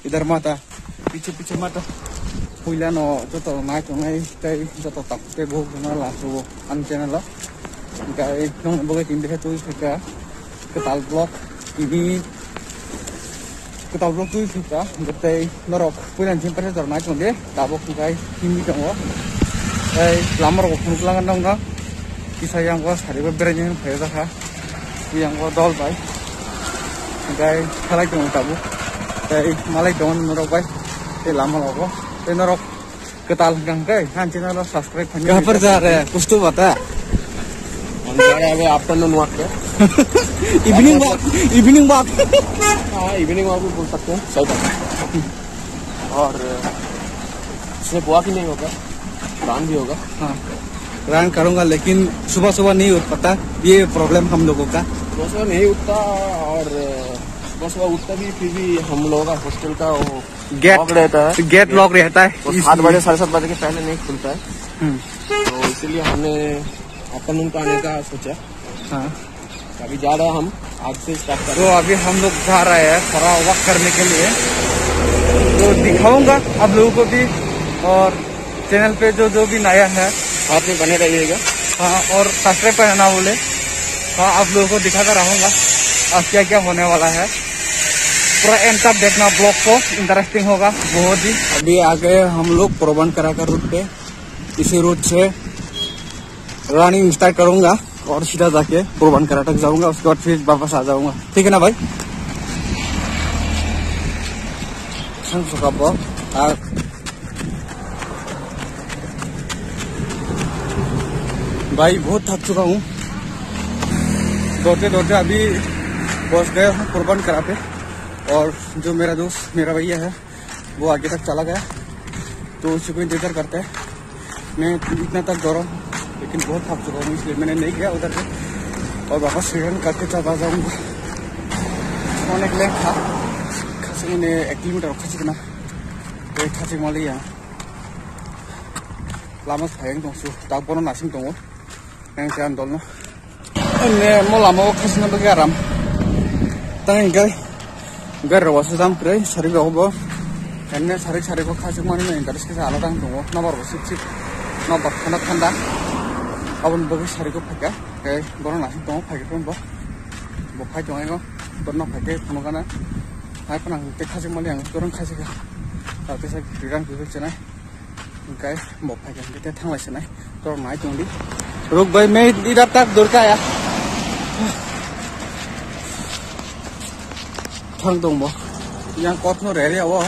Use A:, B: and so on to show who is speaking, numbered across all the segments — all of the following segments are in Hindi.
A: इधर माता पीछे पीछे माता पुइला नो जो तो नाइ तो नाइ कई जो तो तक के भोग बना लासो अन चैनल ला कई नों बगे तीन देखे तो इसका केताल ब्लॉक ini केताल ब्लॉक तो इसका गते नरक पुइला जिम पर जो नाइ तो दे Tabo kai kimi dong lamar ko phunglangan dong na kisah yang ko sari ba berenya pheda kha yang ko dol bai kai khalai dong tabu kai malai dong norok bai te lama logo te norok ketal gang kai han channel subscribe करने कहां पर जा रहे हैं कुछ तो बता हम जा रहे हैं आफ्टरनून वॉक पे इवनिंग वॉक हां इवनिंग वॉक भी बोल सकते हैं सही बात और इसमें वॉक ही नहीं होगा रन भी होगा हाँ रन करूंगा लेकिन सुबह सुबह नहीं उठ पाता ये प्रॉब्लम हम लोगों का सुबह सुबह नहीं उठता और सुबह सुबह उठता भी फिर भी हम लोगों का हॉस्टल का गेट लॉक रहता है 7 बजे 7:30 बजे के पहले नहीं खुलता है तो इसीलिए हमने आफ्टरनून का आने का सोचा हाँ अभी जा रहे हैं हम आज से स्टार्ट कर तो अभी हम लोग जा रहे हैं थोड़ा वॉक करने के लिए तो दिखाऊंगा आप लोगों को भी और चैनल पे जो भी नया है आप में बने रहिएगा हाँ और सब्सक्राइब करना ना बोले हाँ आप लोगों को दिखाता रहूंगा अब क्या क्या होने वाला है पूरा एंड तक देखना ब्लॉग को इंटरेस्टिंग होगा बहुत ही अभी आगे हम लोग प्रोबनकरा का रूट पे इसी रूट से रनिंग स्टार्ट करूंगा और सीधा जाके प्रोबनकरा तक जाऊंगा उसके बाद फिर वापस आ जाऊंगा ठीक है ना भाई भाई बहुत थक चुका हूँ दौड़ते दौड़ते अभी पहुँच गए हूँ प्रोबनकरा पे और जो मेरा दोस्त मेरा भैया है वो आगे तक चला गया तो उसी को इंतजार करते हैं मैं इतना तक दौड़ा हूँ लेकिन बहुत थक चुका हूँ इसलिए मैंने नहीं गया उधर से और वापस रिटर्न करके चला जाऊँगा सोने के लिए था खासी 1 किलोमीटर खासी ना खासी मालिया लामा सायं दंसो दागबोनो नासिम दङ nang jalan tolno ini mau lama kasih nampak garam tangan gai rawas sedang pray sari bawa karena sari kok kasih mana nih dari sekitar alat tang tunggu nomor sip nomor khanda abon bagus sari kok pakai kayak borong nasi tunggu pakai pun boh pakai tunggu itu borong pakai tunggu karena hai penang kasih mana yang borong kasih kah tapi saya kira gitu cina kayak mau pakai kita tanglah cina borong naik tunggu रुक भाई मैं इधर तक दौड़ का आया थंग दंग बो yang kotno rere awo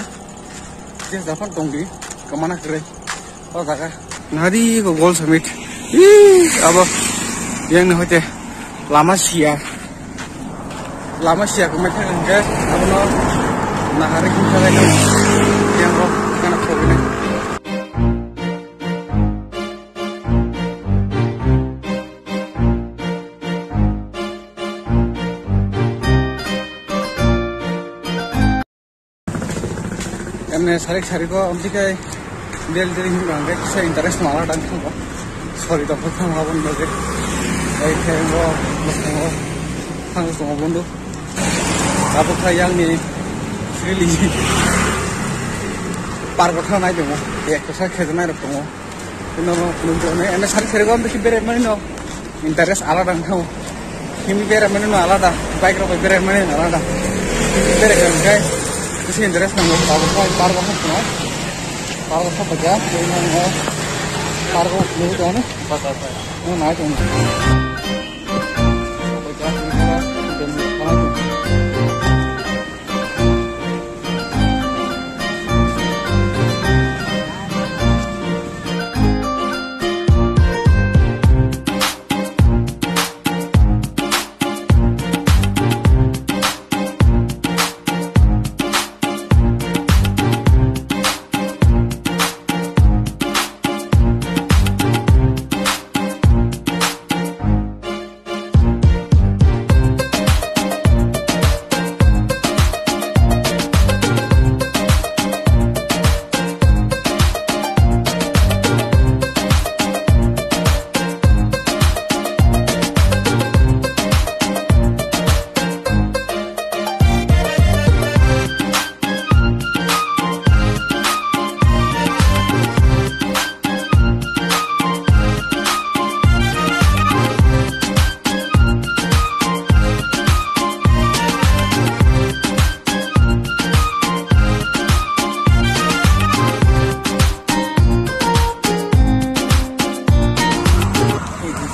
A: je dapat dongdi kemana kere oh kakak nari ke Gold Summit apa yang hote lama sia kemana enggak apa no nah hari kita lagi yang rock karena problem हमने सारी को हम जी के दिल हिंगे किसी इंटरेस्ट माला डांस को सॉरी तो बहुत हम हावन लगे एक है वो हांग सोंग बंदु अब का yang ni really पार्क को नाइ दङ एक सा खेजना र दङ किनो नुजने एने सारी को हम देखि बेरे माने नो इंटरेस्ट आलादा दङ हिमी बेरे माने नो आलादा बाइक रो बेरे माने आलादा बेरे kan किसी इंटरेस्ट नंगो पार्क को बजा पार्क को नहीं तो ना पता वो ना तो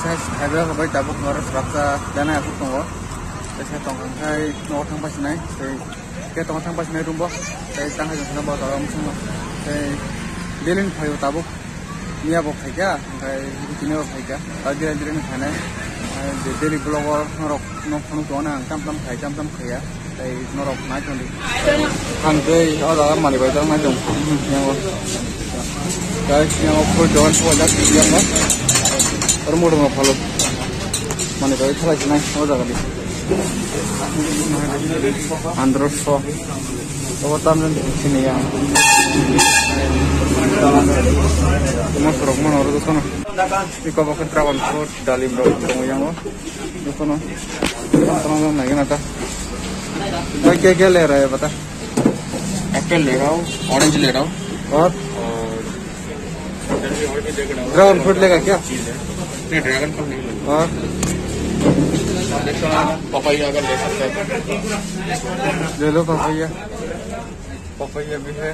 A: saya ada kebaik tabuk harus raksa dana aku tunggu. Saya tongkang saya nongkrong tang pas naik. Saya tongkang pas naik rumah. Saya tangga jangan bawa tahu semua. Saya bilin payu tabuk. Nia bok saja. Saya ini bok saja. Tadi ada yang mana? Jadi blogger norok nongkrong tuh orang tam kaya. Saya norok naik nanti. Angkai ada mana baca naik dong. Yang guys, yang aku jalan suara yang mana? Rumah kalau mana kau itu lagi naik, oh dah kali. Android so, oh tamu sini yang. Semua serok mana orang tu sana. Iko pakai trawan so dalim bro, tunggu yang oh, tu sana. Tengah naik nata. क्या ले रहा है बता?
B: एप्पल ले रहा हूँ, ऑरेंज ले रहा हूँ
A: और ड्रैगन फ्रूट लेगा क्या?
B: नहीं ड्रैगन फ्रूट नहीं लेगा।
A: और
B: पपाया अगर ले सकते हैं
A: ले लो पपाया भी है।